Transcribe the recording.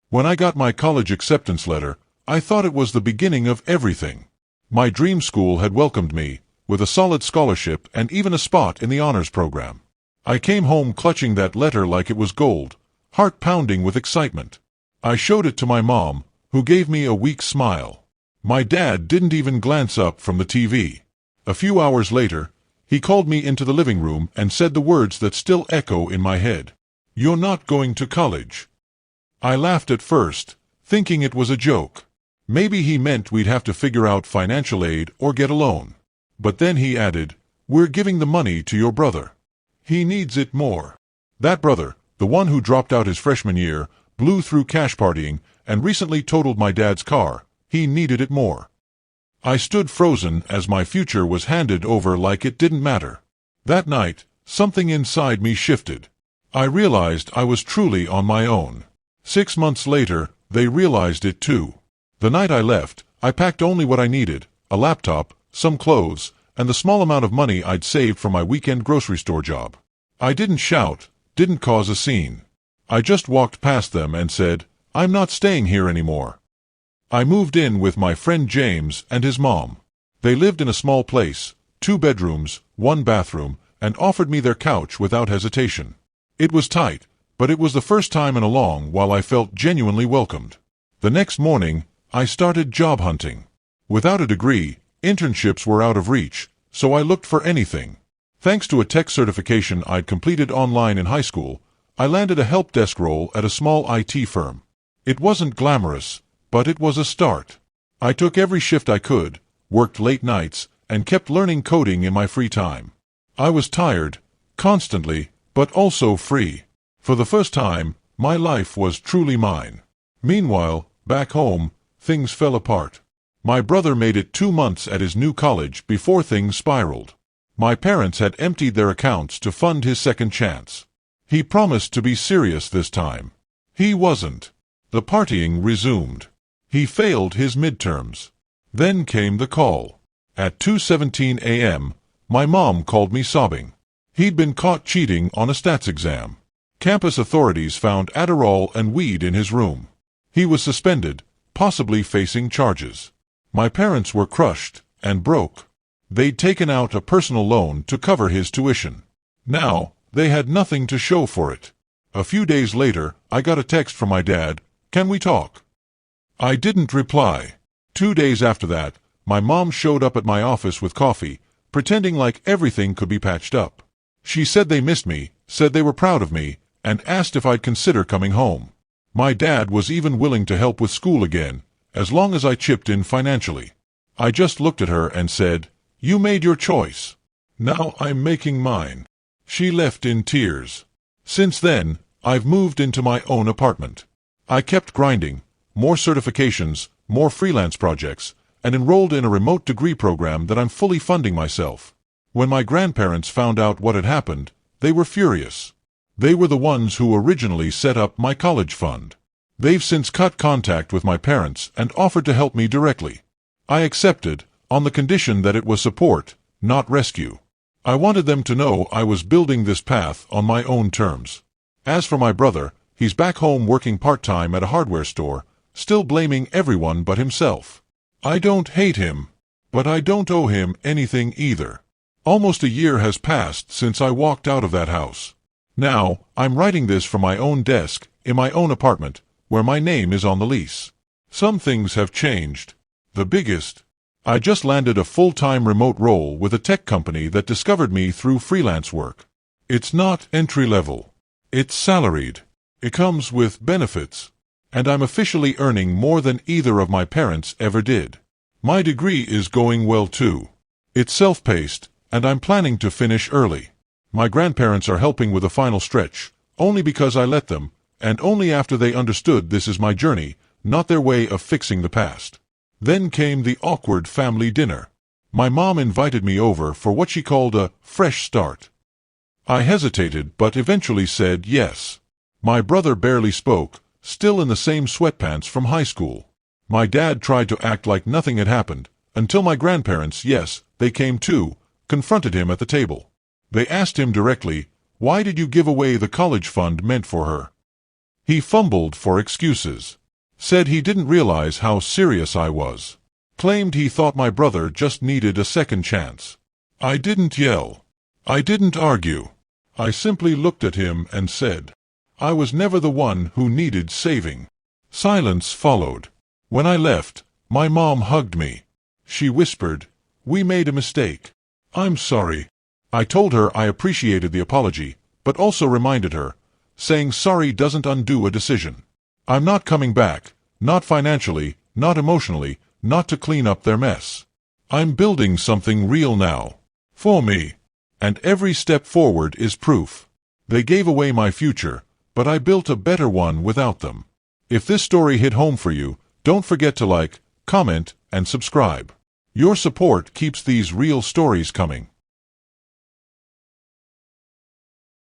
When I got my college acceptance letter, I thought it was the beginning of everything. My dream school had welcomed me, with a solid scholarship and even a spot in the honors program. I came home clutching that letter like it was gold, heart pounding with excitement. I showed it to my mom, who gave me a weak smile. My dad didn't even glance up from the TV. A few hours later, he called me into the living room and said the words that still echo in my head. "You're not going to college." I laughed at first, thinking it was a joke. Maybe he meant we'd have to figure out financial aid or get a loan. But then he added, "We're giving the money to your brother. He needs it more." That brother, the one who dropped out his freshman year, blew through cash partying, and recently totaled my dad's car, he needed it more. I stood frozen as my future was handed over like it didn't matter. That night, something inside me shifted. I realized I was truly on my own. 6 months later, they realized it too. The night I left, I packed only what I needed, a laptop, some clothes, and the small amount of money I'd saved from my weekend grocery store job. I didn't shout, didn't cause a scene. I just walked past them and said, "I'm not staying here anymore." I moved in with my friend James and his mom. They lived in a small place, 2 bedrooms, 1 bathroom, and offered me their couch without hesitation. It was tight, but it was the first time in a long while I felt genuinely welcomed. The next morning, I started job hunting. Without a degree, internships were out of reach, so I looked for anything. Thanks to a tech certification I'd completed online in high school, I landed a help desk role at a small IT firm. It wasn't glamorous, but it was a start. I took every shift I could, worked late nights, and kept learning coding in my free time. I was tired, constantly, but also free. For the first time, my life was truly mine. Meanwhile, back home, things fell apart. My brother made it 2 months at his new college before things spiraled. My parents had emptied their accounts to fund his second chance. He promised to be serious this time. He wasn't. The partying resumed. He failed his midterms. Then came the call. At 2:17 a.m., my mom called me sobbing. He'd been caught cheating on a stats exam. Campus authorities found Adderall and weed in his room. He was suspended, possibly facing charges. My parents were crushed and broke. They'd taken out a personal loan to cover his tuition. Now, they had nothing to show for it. A few days later, I got a text from my dad, "Can we talk?" I didn't reply. 2 days after that, my mom showed up at my office with coffee, pretending like everything could be patched up. She said they missed me, said they were proud of me, and asked if I'd consider coming home. My dad was even willing to help with school again, as long as I chipped in financially. I just looked at her and said, "You made your choice. Now I'm making mine." She left in tears. Since then, I've moved into my own apartment. I kept grinding, more certifications, more freelance projects, and enrolled in a remote degree program that I'm fully funding myself. When my grandparents found out what had happened, they were furious. They were the ones who originally set up my college fund. They've since cut contact with my parents and offered to help me directly. I accepted, on the condition that it was support, not rescue. I wanted them to know I was building this path on my own terms. As for my brother, he's back home working part-time at a hardware store, still blaming everyone but himself. I don't hate him, but I don't owe him anything either. Almost a year has passed since I walked out of that house. Now, I'm writing this from my own desk, in my own apartment, where my name is on the lease. Some things have changed. The biggest. I just landed a full-time remote role with a tech company that discovered me through freelance work. It's not entry-level. It's salaried. It comes with benefits. And I'm officially earning more than either of my parents ever did. My degree is going well too. It's self-paced, and I'm planning to finish early. My grandparents are helping with the final stretch, only because I let them, and only after they understood this is my journey, not their way of fixing the past. Then came the awkward family dinner. My mom invited me over for what she called a fresh start. I hesitated but eventually said yes. My brother barely spoke, still in the same sweatpants from high school. My dad tried to act like nothing had happened, until my grandparents, yes, they came too, confronted him at the table. They asked him directly, "Why did you give away the college fund meant for her?" He fumbled for excuses. Said he didn't realize how serious I was. Claimed he thought my brother just needed a second chance. I didn't yell. I didn't argue. I simply looked at him and said, I was never the one who needed saving. Silence followed. When I left, my mom hugged me. She whispered, we made a mistake. I'm sorry. I told her I appreciated the apology, but also reminded her, saying sorry doesn't undo a decision. I'm not coming back, not financially, not emotionally, not to clean up their mess. I'm building something real now. For me. And every step forward is proof. They gave away my future, but I built a better one without them. If this story hit home for you, don't forget to like, comment, and subscribe. Your support keeps these real stories coming.